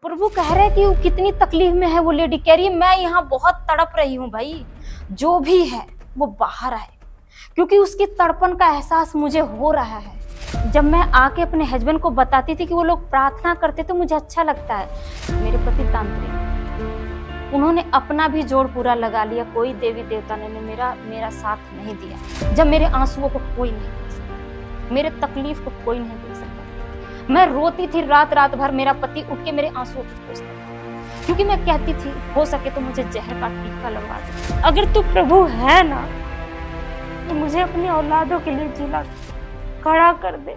प्रभु कह रहे हैं कि वो कितनी तकलीफ में है। वो लेडी कह रही है मैं यहाँ बहुत तड़प रही हूँ भाई, जो भी है वो बाहर आए, क्योंकि उसकी तड़पन का एहसास मुझे हो रहा है। जब मैं आके अपने हस्बैंड को बताती थी कि वो लोग प्रार्थना करते तो मुझे अच्छा लगता है। मेरे पति तांत्रिक, उन्होंने अपना भी जोड़ पूरा लगा लिया, कोई देवी देवता ने मेरा साथ नहीं दिया। जब मेरे आंसुओं को कोई नहीं देख सकता, मेरे तकलीफ को कोई नहीं देख सकता, मैं रोती थी रात भर। मेरा पति उठ के मेरे आंसुओं को पोंछता था, क्योंकि मैं कहती थी हो सके तो मुझे जहर का टीका लगवा दे। अगर तू प्रभु है ना तो मुझे अपनी औलादों के लिए जिला खड़ा कर दे।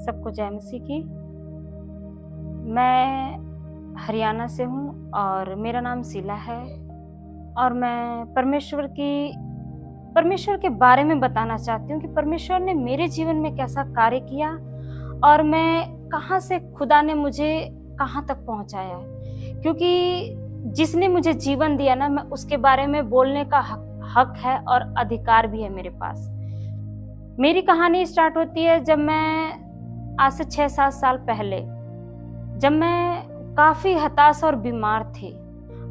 सबको जय मसीह की। मैं हरियाणा से हूँ और मेरा नाम शीला है और मैं परमेश्वर के बारे में बताना चाहती हूँ कि परमेश्वर ने मेरे जीवन में कैसा कार्य किया और मैं कहाँ से खुदा ने मुझे कहाँ तक पहुँचाया है। क्योंकि जिसने मुझे जीवन दिया ना, मैं उसके बारे में बोलने का हक है और अधिकार भी है मेरे पास। मेरी कहानी स्टार्ट होती है जब मैं आज से 6-7 साल पहले, जब मैं काफ़ी हताश और बीमार थी।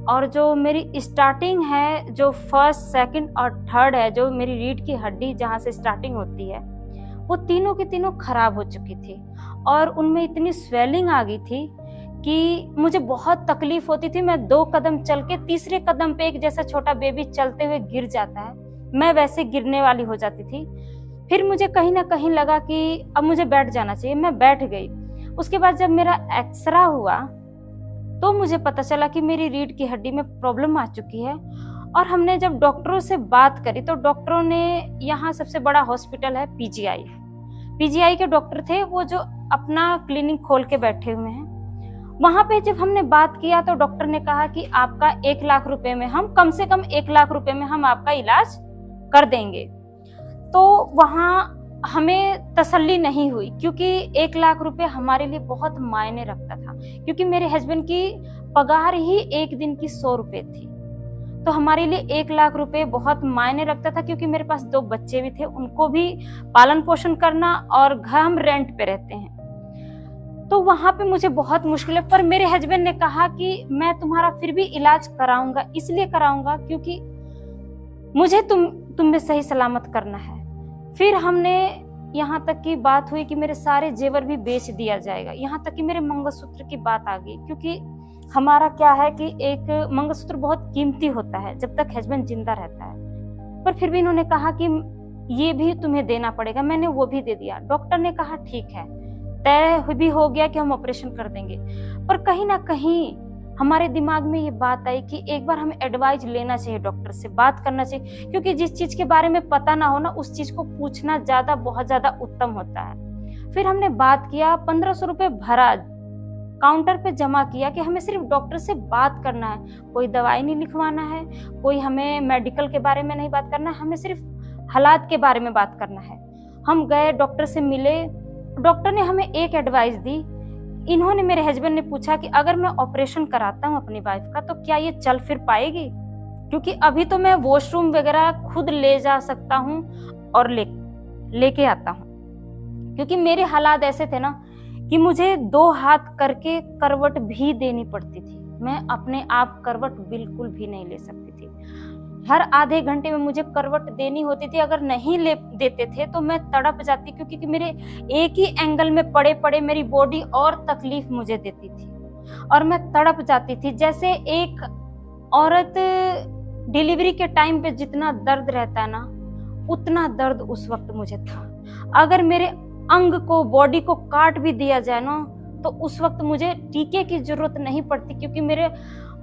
और जो मेरी स्टार्टिंग है, जो फर्स्ट, सेकंड और थर्ड है, जो मेरी रीढ़ की हड्डी जहाँ से स्टार्टिंग होती है, वो तीनों की तीनों खराब हो चुकी थी और उनमें इतनी स्वेलिंग आ गई थी कि मुझे बहुत तकलीफ होती थी। मैं 2 कदम चल के तीसरे कदम पे एक जैसा छोटा बेबी चलते हुए गिर जाता है, मैं वैसे गिरने वाली हो जाती थी। फिर मुझे कहीं ना कहीं लगा कि अब मुझे बैठ जाना चाहिए, मैं बैठ गई। उसके बाद जब मेरा एक्सरा हुआ तो मुझे पता चला कि मेरी रीढ़ की हड्डी में प्रॉब्लम आ चुकी है। और हमने जब डॉक्टरों से बात करी तो डॉक्टरों ने, यहाँ सबसे बड़ा हॉस्पिटल है पीजीआई के डॉक्टर थे, वो जो अपना क्लिनिक खोल के बैठे हुए हैं। वहां पे जब हमने बात किया तो डॉक्टर ने कहा कि आपका 1 लाख रुपए में हम, कम से कम 1 लाख रुपए में हम आपका इलाज कर देंगे। तो वहां हमें तसल्ली नहीं हुई, क्योंकि 1 लाख रुपए हमारे लिए बहुत मायने रखता था, क्योंकि मेरे हस्बैंड की पगार ही एक दिन की 100 रुपए थी। तो हमारे लिए 1 लाख रुपए बहुत मायने रखता था, क्योंकि मेरे पास 2 बच्चे भी थे, उनको भी पालन पोषण करना, और घर हम रेंट पे रहते हैं। तो वहां पे मुझे बहुत मुश्किल है। पर मेरे हस्बैंड ने कहा कि मैं तुम्हारा फिर भी इलाज कराऊंगा, इसलिए कराऊंगा क्योंकि मुझे तुम में सही सलामत करना है। फिर हमने, यहाँ तक की बात हुई कि मेरे सारे जेवर भी बेच दिया जाएगा, यहाँ तक कि मेरे मंगलसूत्र की बात आ गई। क्योंकि हमारा क्या है कि एक मंगलसूत्र बहुत कीमती होता है जब तक हस्बैंड जिंदा रहता है। पर फिर भी इन्होंने कहा कि ये भी तुम्हें देना पड़ेगा, मैंने वो भी दे दिया। डॉक्टर ने कहा ठीक है, तय भी हो गया कि हम ऑपरेशन कर देंगे। पर कहीं ना कहीं हमारे दिमाग में ये बात आई कि एक बार हमें एडवाइस लेना चाहिए, डॉक्टर से बात करना चाहिए, क्योंकि जिस चीज के बारे में पता ना हो ना, उस चीज को पूछना बहुत ज्यादा उत्तम होता है। फिर हमने बात किया, 1500 रुपए भरा, काउंटर पे जमा किया कि हमें सिर्फ डॉक्टर से बात करना है, कोई दवाई नहीं लिखवाना है, कोई हमें मेडिकल के बारे में नहीं बात करना है, हमें सिर्फ हालात के बारे में बात करना है। हम गए, डॉक्टर से मिले, डॉक्टर ने हमें एक एडवाइस दी। इन्होंने, मेरे हस्बैंड ने पूछा कि अगर मैं ऑपरेशन कराता हूँ अपनी वाइफ का तो क्या ये चल फिर पाएगी, क्योंकि अभी तो मैं वॉशरूम वगैरह खुद ले जा सकता हूँ और लेके आता हूँ। क्योंकि मेरे हालात ऐसे थे ना कि मुझे 2 हाथ करके करवट भी देनी पड़ती थी, मैं अपने आप करवट बिल्कुल भी नहीं ले सकती थी। हर आधे घंटे में मुझे करवट देनी होती थी, अगर नहीं ले देते थे तो मैं तड़प जाती, क्योंकि मेरे एक ही एंगल में पड़े पड़े मेरी बॉडी और तकलीफ मुझे देती थी और मैं तड़प जाती थी। जैसे एक औरत डिलीवरी के टाइम पे जितना दर्द रहता है ना, उतना दर्द उस वक्त मुझे था। अगर मेरे अंग को, बॉडी को काट भी दिया जाए ना, तो उस वक्त मुझे टीके की जरूरत नहीं पड़ती, क्योंकि मेरे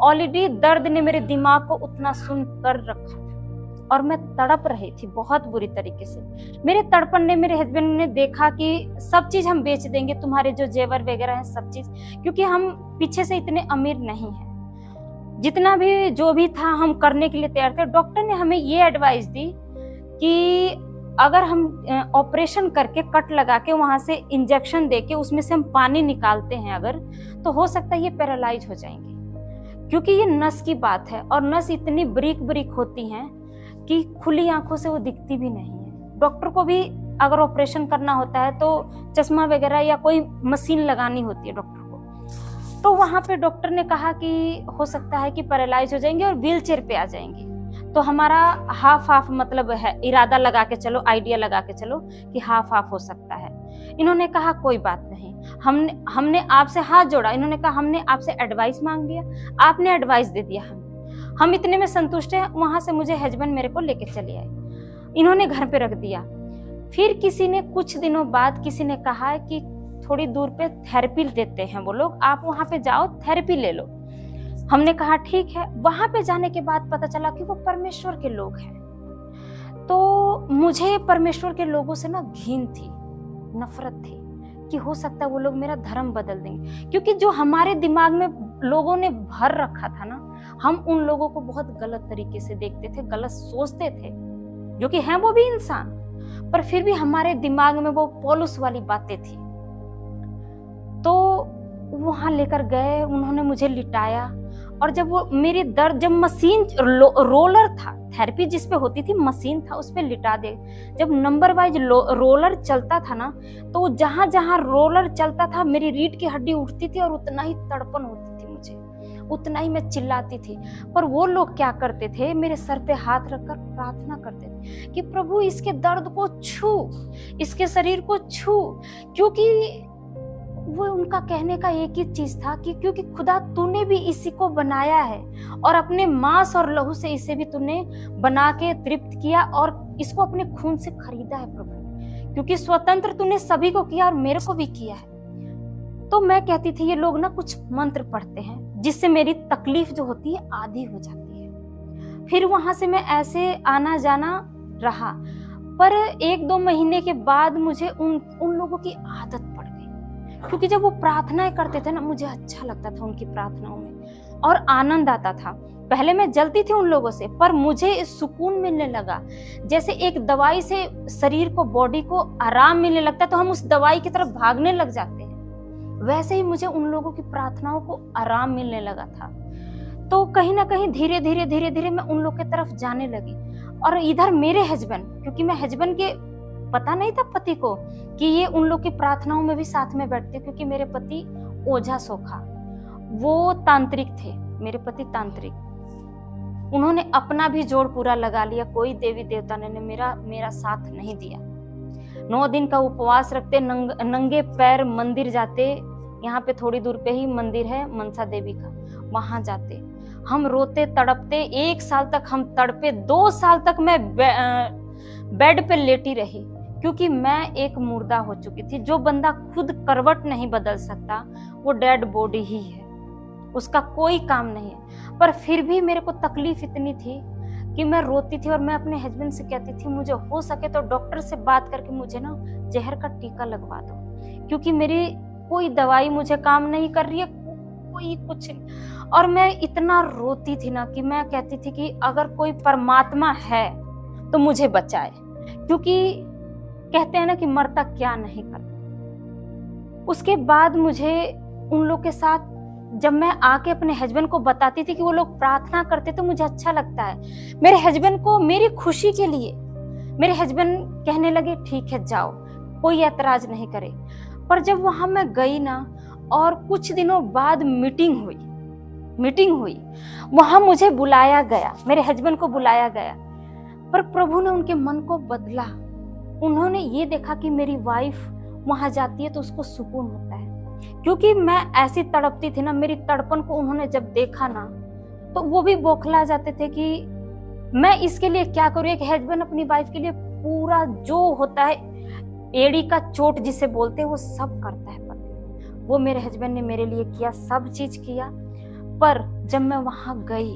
ऑलरेडी दर्द ने मेरे दिमाग को उतना सुन कर रखा था और मैं तड़प रही थी बहुत बुरी तरीके से। मेरे तड़पन ने, मेरे हस्बैंड ने देखा कि सब चीज हम बेच देंगे, तुम्हारे जो जेवर वगैरह है सब चीज, क्योंकि हम पीछे से इतने अमीर नहीं हैं। जितना भी जो भी था हम करने के लिए तैयार थे। डॉक्टर ने हमें ये एडवाइस दी कि अगर हम ऑपरेशन करके कट लगा के वहां से इंजेक्शन देके उसमें से हम पानी निकालते हैं अगर, तो हो सकता है ये पैरालाइज हो जाएंगे, क्योंकि ये नस की बात है और नस इतनी बारीक बारीक होती हैं कि खुली आंखों से वो दिखती भी नहीं है। डॉक्टर को भी अगर ऑपरेशन करना होता है तो चश्मा वगैरह या कोई मशीन लगानी होती है डॉक्टर को। तो वहां पे डॉक्टर ने कहा कि हो सकता है कि पैरालाइज हो जाएंगे और व्हील चेयर पे आ जाएंगे। तो हमारा हाफ मतलब है, इरादा लगा के चलो, आइडिया लगा के चलो कि हाफ हो सकता है। इन्होंने कहा कोई बात नहीं, हमने आपसे हाथ जोड़ा, इन्होंने कहा हमने आपसे एडवाइस मांग लिया, आपने एडवाइस दे दिया, हम इतने में संतुष्ट हैं। वहां से मुझे हस्बैंड मेरे को लेके चले आए, इन्होंने घर पे रख दिया। फिर किसी ने कुछ दिनों बाद किसी ने कहा कि थोड़ी दूर पे थेरेपी देते हैं वो लोग, आप वहां पे जाओ, थेरेपी ले लो। हमने कहा ठीक है। वहां पे जाने के बाद पता चला कि वो परमेश्वर के लोग हैं। तो मुझे परमेश्वर के लोगों से ना घिन थी, नफरत थी कि हो सकता है वो लोग मेरा धर्म बदल देंगे, क्योंकि जो हमारे दिमाग में लोगों ने भर रखा था ना, हम उन लोगों को बहुत गलत तरीके से देखते थे, गलत सोचते थे, जो कि हैं वो भी इंसान, पर फिर भी हमारे दिमाग में वो पौलुस वाली बातें थी। तो वहां लेकर गए, उन्होंने मुझे लिटाया और जब वो मेरे दर्द, जब मशीन रोलर था, थेरेपी जिस पे होती थी मशीन था, उस पे लिटा दे। जब नंबर वाइज रोलर चलता था ना, तो जहां जहां रोलर चलता था मेरी रीढ़ की हड्डी उठती थी और उतना ही तड़पन होती थी मुझे, उतना ही मैं चिल्लाती थी। पर वो लोग क्या करते थे, मेरे सर पे हाथ रखकर प्रार्थना करते थे कि प्रभु इसके दर्द को छू, इसके शरीर को छू, क्योंकि वो उनका कहने का एक ही चीज था कि क्योंकि खुदा तूने भी इसी को बनाया है और अपने मांस और लहू से इसे भी तूने बना के तृप्त किया और इसको अपने खून से खरीदा है प्रभु, क्योंकि स्वतंत्र तूने सभी को किया और मेरे को भी किया है। तो मैं कहती थी ये लोग ना कुछ मंत्र पढ़ते हैं जिससे मेरी तकलीफ जो होती है आधी हो जाती है। फिर वहां से मैं ऐसे आना जाना रहा, पर 1-2 महीने के बाद मुझे उन लोगों की आदत पड़ गई, क्योंकि जब वो प्रार्थनाएं करते थे ना, मुझे अच्छा लगता था उनकी प्रार्थनाओं में और आनंद आता था। पहले मैं जलती थी उन लोगों से, पर मुझे सुकून मिलने लगा। जैसे एक दवाई से शरीर को, बॉडी को आराम मिलने लगता है तो हम उस दवाई की तरफ भागने लग जाते हैं, वैसे ही मुझे उन लोगों की प्रार्थनाओं को आराम मिलने लगा था। तो कहीं ना कहीं धीरे धीरे मैं उन लोग की तरफ जाने लगी। और इधर मेरे हस्बैंड, क्योंकि मैं हस्बैंड के पता नहीं था पति को कि ये उन लोग की प्रार्थनाओं में भी साथ में बैठते, क्योंकि मेरे पति ओझा सोखा, वो तांत्रिक थे, मेरे पति तांत्रिक। उन्होंने अपना भी जोड़ पूरा लगा लिया, कोई देवी देवता ने मेरा साथ नहीं दिया। 9 दिन का उपवास रखते, नंगे पैर मंदिर जाते, यहाँ पे थोड़ी दूर पे ही मंदिर है मनसा देवी का, वहां जाते। हम रोते तड़पते, 1 साल तक हम तड़पे, 2 साल तक मैं बेड पे लेटी रही, क्योंकि मैं एक मुर्दा हो चुकी थी। जो बंदा खुद करवट नहीं बदल सकता वो डेड बॉडी ही है, उसका कोई काम नहीं है। पर फिर भी मेरे को तकलीफ इतनी थी कि मैं रोती थी और मैं अपने हस्बैंड से कहती थी मुझे हो सके तो डॉक्टर से बात करके मुझे ना जहर का टीका लगवा दो, क्योंकि मेरी कोई दवाई मुझे काम नहीं कर रही है, कोई कुछ नहीं। और मैं इतना रोती थी ना कि मैं कहती थी कि अगर कोई परमात्मा है तो मुझे बचाए, क्योंकि कहते हैं ना कि मरता क्या नहीं करता। उसके बाद मुझे उन लोग के साथ जब मैं आके अपने हस्बैंड को बताती थी कि वो लोग प्रार्थना करते तो मुझे अच्छा लगता है। मेरे हस्बैंड को मेरी खुशी के लिए मेरे हस्बैंड कहने लगे ठीक है जाओ, कोई ऐतराज नहीं करे। पर जब वहां मैं गई ना और कुछ दिनों बाद मीटिंग हुई, वहां मुझे बुलाया गया, मेरे हस्बैंड को बुलाया गया, पर प्रभु ने उनके मन को बदला। उन्होंने ये देखा कि मेरी वाइफ वहां जाती है तो उसको सुकून होता है, क्योंकि मैं ऐसी तड़पती थी ना, मेरी तड़पन को उन्होंने जब देखा ना तो वो भी बौखला जाते थे कि मैं इसके लिए क्या करूं। एक हस्बैंड अपनी वाइफ के लिए पूरा जो होता है, एड़ी का चोट जिसे बोलते हैं, वो सब करता है पति। वो मेरे हस्बैंड ने मेरे लिए किया, सब चीज किया। पर जब मैं वहां गई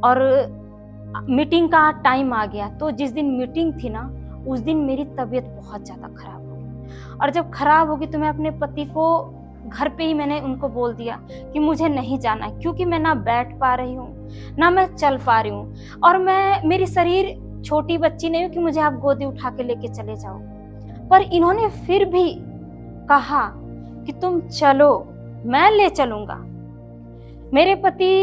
और मीटिंग का टाइम आ गया, तो जिस दिन मीटिंग थी ना उस दिन मेरी तबीयत बहुत ज्यादा खराब हो गई। और जब खराब होगी तो मैं अपने पति को घर पे ही मैंने उनको बोल दिया कि मुझे नहीं जाना, क्योंकि मैं ना बैठ पा रही हूँ ना मैं चल पा रही हूँ, और मेरी शरीर छोटी बच्ची नहीं हूँ कि मुझे आप गोदी उठा के लेके चले जाओ। पर इन्होंने फिर भी कहा कि तुम चलो, मैं ले चलूंगा। मेरे पति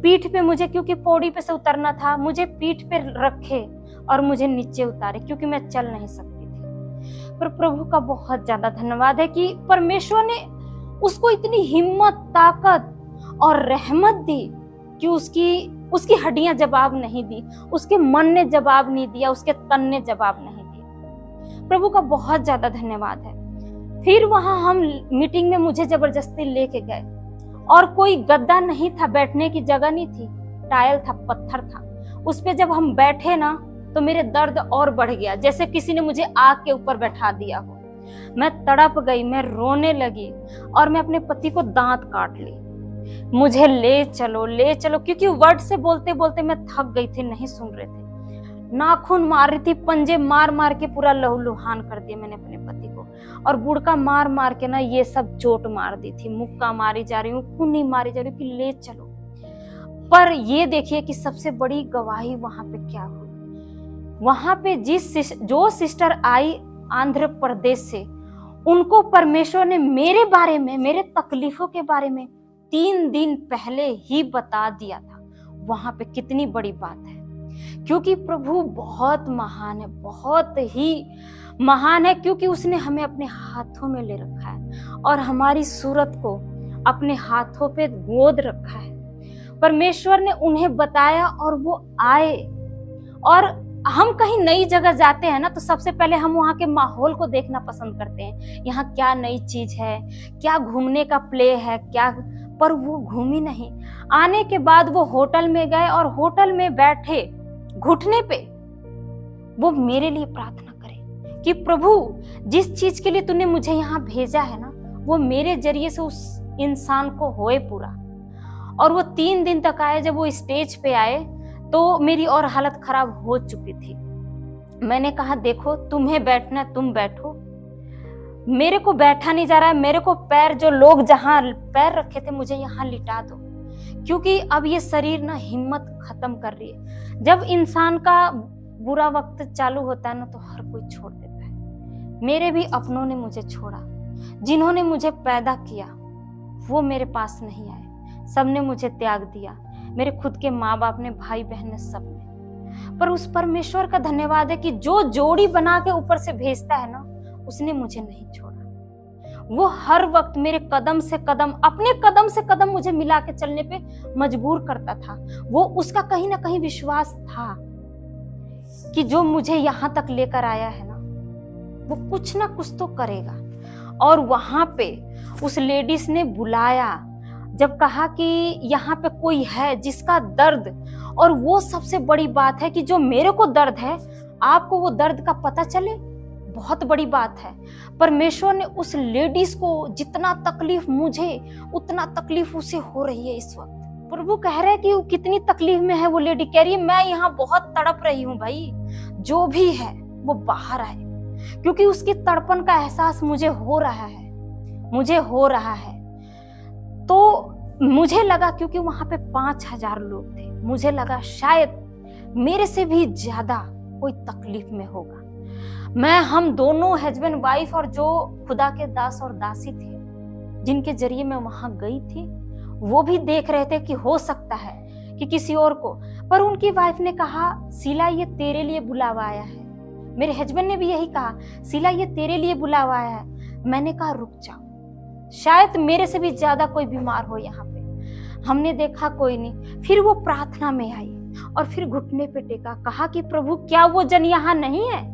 पीठ पे मुझे, क्योंकि पौड़ी पे से उतरना था, मुझे पीठ पे रखे और मुझे नीचे उतारे, क्योंकि मैं चल नहीं सकती थी। पर प्रभु का बहुत ज्यादा धन्यवाद है कि परमेश्वर ने उसको इतनी हिम्मत, ताकत और रहमत दी कि उसकी हड्डियां जवाब नहीं दी, उसके मन ने जवाब नहीं दिया, उसके तन ने जवाब नहीं दिया। प्रभु का बहुत ज्यादा धन्यवाद है। फिर वहां हम मीटिंग में मुझे जबरदस्ती लेके गए और कोई गद्दा नहीं था, बैठने की जगह नहीं थी, टाइल था, पत्थर था। उस पे जब हम बैठे ना तो मेरे दर्द और बढ़ गया, जैसे किसी ने मुझे आग के ऊपर बैठा दिया हो। मैं तड़प गई, मैं रोने लगी और मैं अपने पति को दांत काट ली, मुझे ले चलो ले चलो, क्योंकि वर्ड से बोलते बोलते मैं थक गई थी, नहीं सुन रहे थे। नाखून मार रही थी, पंजे मार मार के पूरा लहूलुहान कर दिया मैंने अपने पति को, और बुड़का मार मार के ना ये सब चोट मार दी थी, मुक्का मारी जा रही हूँ, कुन्नी मारी जा रही हूँ कि ले चलो। पर ये देखिए कि सबसे बड़ी गवाही वहां पे क्या हुई। वहां पे जो सिस्टर आई आंध्र प्रदेश से, उनको परमेश्वर ने मेरे बारे में, मेरे तकलीफों के बारे में 3 दिन पहले ही बता दिया था। वहां पे कितनी बड़ी बात है, क्योंकि प्रभु बहुत महान है, बहुत ही महान है, क्योंकि उसने हमें अपने हाथों में ले रखा है और हमारी सूरत को अपने हाथों पे गोद रखा है। परमेश्वर ने उन्हें बताया और वो आए। और हम कहीं नई जगह जाते हैं ना तो सबसे पहले हम वहाँ के माहौल को देखना पसंद करते हैं, यहाँ क्या नई चीज है, क्या घूमने का प्ले है, क्या। पर वो घूमी नहीं। आने के बाद वो होटल में गए और होटल में बैठे घुटने पे वो मेरे लिए प्रार्थना करे कि प्रभु जिस चीज के लिए तूने मुझे यहाँ भेजा है ना, वो मेरे जरिए से उस इंसान को होए पूरा। और वो 3 दिन तक आए। जब वो स्टेज पे आए तो मेरी और हालत खराब हो चुकी थी। मैंने कहा देखो तुम्हें बैठना तुम बैठो, मेरे को बैठा नहीं जा रहा है, मेरे को पैर, जो लोग जहां पैर रखे थे मुझे यहाँ लिटा दो, क्योंकि अब ये शरीर ना हिम्मत खत्म कर रही है। जब इंसान का बुरा वक्त चालू होता है ना तो हर कोई छोड़ देता है। मेरे भी अपनों ने मुझे छोड़ा, जिन्होंने मुझे पैदा किया वो मेरे पास नहीं आए, सबने मुझे त्याग दिया, मेरे खुद के माँ बाप ने, भाई बहन ने, सब ने। पर उस परमेश्वर का धन्यवाद है कि जो जोड़ी बना के ऊपर से भेजता है ना, उसने मुझे नहीं छोड़ा। वो हर वक्त मेरे कदम से कदम, अपने कदम से कदम मुझे मिला के चलने पे मजबूर करता था। वो उसका कहीं ना कहीं विश्वास था कि जो मुझे यहाँ तक लेकर आया है ना, वो कुछ ना कुछ तो करेगा। और वहां पे उस लेडीज ने बुलाया, जब कहा कि यहाँ पे कोई है जिसका दर्द, और वो सबसे बड़ी बात है कि जो मेरे को दर्द है आपको वो दर्द का पता चले, बहुत बड़ी बात है। परमेश्वर ने उस लेडीज को, जितना तकलीफ मुझे उतना तकलीफ उसे हो रही है इस वक्त। प्रभु कह रहे हैं कि वो कितनी तकलीफ में है। वो लेडी कह रही है मैं यहाँ बहुत तड़प रही हूँ भाई, जो भी है वो बाहर आए, क्योंकि उसकी तड़पन का एहसास मुझे हो रहा है। तो मुझे लगा, क्योंकि वहां पे 5000 लोग थे, मुझे लगा शायद मेरे से भी ज्यादा कोई तकलीफ में होगा। हम दोनों हस्बैंड वाइफ और जो खुदा के दास और दासी थे जिनके जरिए मैं वहां गई थी, वो भी देख रहे थे कि हो सकता है कि किसी और को। पर उनकी वाइफ ने कहा शीला ये तेरे लिए बुलावा आया है। मेरे हस्बैंड ने भी यही कहा शीला ये तेरे लिए बुलावा आया है। मैंने कहा रुक जाओ, शायद मेरे से भी ज्यादा कोई बीमार हो यहाँ पे। हमने देखा कोई नहीं। फिर वो प्रार्थना में आई और फिर घुटने पे टेका, कहा कि प्रभु क्या वो जन यहाँ नहीं है?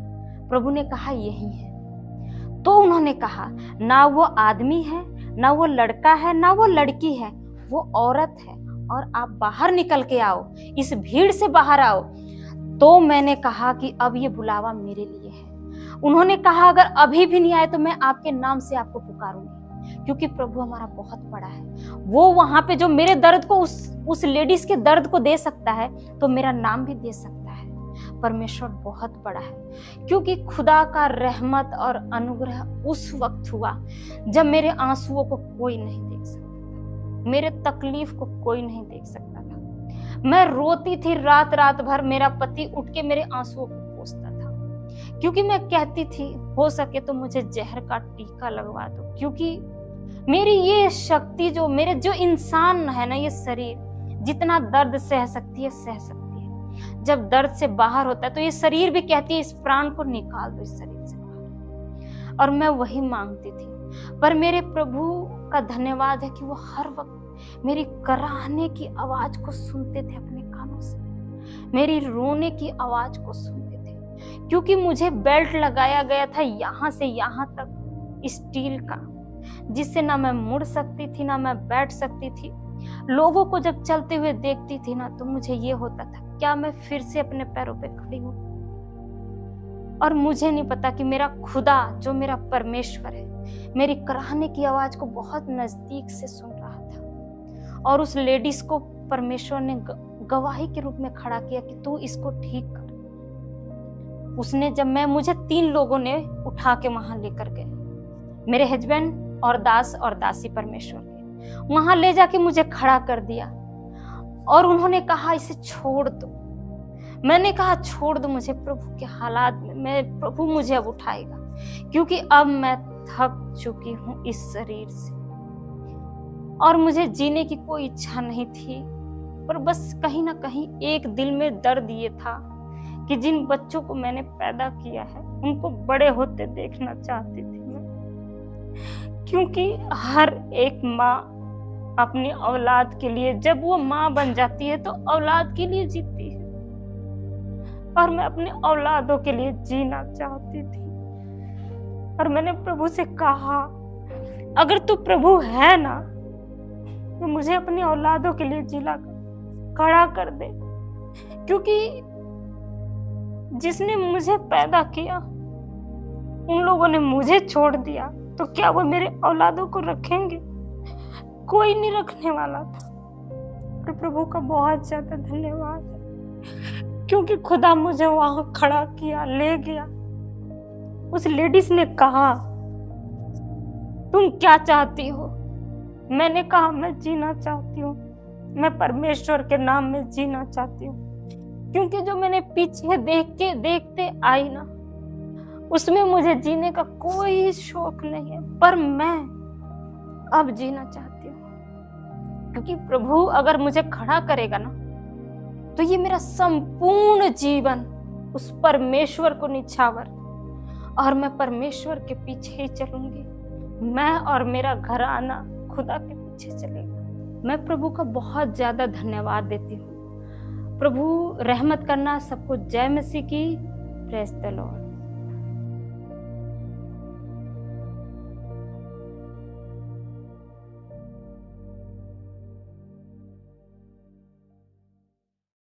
प्रभु ने कहा यही है। तो उन्होंने कहा ना वो आदमी है, ना वो लड़का है, ना वो लड़की है, वो औरत है, और आप बाहर निकल के आओ, इस भीड़ से बाहर आओ। तो मैंने कहा कि अब ये बुलावा मेरे लिए है। उन्होंने कहा अगर अभी भी नहीं आए तो मैं आपके नाम से आपको पुकारूंगी, क्योंकि प्रभु हमारा बहुत बड़ा है। वो वहां पे जो मेरे दर्द को, उस लेडीज के दर्द को दे सकता है, तो मेरा नाम भी दे सकता है। परमेश्वर बहुत बड़ा है, क्योंकि खुदा का रहमत और अनुग्रह उस वक्त हुआ जब मेरे आंसुओं को कोई नहीं देख सकता था, मेरे तकलीफ को कोई नहीं देख सकता था। मैं रोती थी रात रात भर, मेरा पति उठ के मेरे आंसुओं को पोंछता था, क्योंकि मैं कहती थी हो सके तो मुझे जहर का टीका लगवा दो, क्योंकि मेरी ये शक्ति, जो मेरे जो इंसान है ना, ये शरीर जितना दर्द सह सकती है सह सकती है। जब दर्द से बाहर होता है तो ये शरीर भी कहती है इस प्राण को निकाल दो इस शरीर से बाहर। और मैं वही मांगती थी। पर मेरे प्रभु का धन्यवाद है कि वो हर वक्त मेरी कराहने की आवाज को सुनते थे अपने कानों से, मेरी रोने की आवाज को सुनते थे। क्योंकि मुझे बेल्ट लगाया गया था यहाँ से यहाँ तक स्टील का, जिससे ना मैं मुड़ सकती थी ना मैं बैठ सकती थी। लोगों को जब चलते हुए देखती थी ना तो मुझे ये होता था क्या मैं फिर से अपने पैरों पे खड़ी हूँ। और मुझे नहीं पता कि मेरा खुदा जो मेरा परमेश्वर है मेरी कराहने की आवाज को बहुत नजदीक से सुन रहा था। और उस लेडीज को परमेश्वर ने गवाही के रूप में खड़ा किया कि तू इसको ठीक कर। उसने जब मुझे 3 लोगों ने उठा के वहां लेकर गए, मेरे हस्बैंड और दास और दासी परमेश्वर के, वहां ले जाके मुझे खड़ा कर दिया। और उन्होंने कहा इसे छोड़ दो। मैंने कहा छोड़ दो मुझे प्रभु के हालात में, प्रभु मुझे अब उठाएगा, क्योंकि अब मैं थक चुकी हूं इस शरीर से और मुझे जीने की कोई इच्छा नहीं थी। पर बस कहीं ना कहीं एक दिल में दर्द ये था कि जिन बच्चों को मैंने पैदा किया है उनको बड़े होते देखना चाहती थी मैं। क्योंकि हर एक माँ अपनी औलाद के लिए, जब वो माँ बन जाती है तो औलाद के लिए जीती है, और मैं अपने औलादों के लिए जीना चाहती थी। और मैंने प्रभु से कहा अगर तू प्रभु है ना तो मुझे अपनी औलादों के लिए जिला खड़ा कर दे, क्योंकि जिसने मुझे पैदा किया उन लोगों ने मुझे छोड़ दिया तो क्या वो मेरे औलादों को रखेंगे? कोई नहीं रखने वाला था। और प्रभु का बहुत ज्यादा धन्यवाद है, क्योंकि खुदा मुझे वहां खड़ा किया, ले गया। उस लेडीज ने कहा तुम क्या चाहती हो? मैंने कहा मैं जीना चाहती हूँ, मैं परमेश्वर के नाम में जीना चाहती हूँ। क्योंकि जो मैंने पीछे देखते आई ना, उसमें मुझे जीने का कोई शौक नहीं है, पर मैं अब जीना चाहती हूँ। क्योंकि प्रभु अगर मुझे खड़ा करेगा ना तो ये मेरा संपूर्ण जीवन उस परमेश्वर को निछावर, और मैं परमेश्वर के पीछे ही चलूंगी। मैं और मेरा घराना खुदा के पीछे चलेगा। मैं प्रभु का बहुत ज्यादा धन्यवाद देती हूँ। प्रभु रहमत करना। सबको जय मसीह की। Praise the Lord.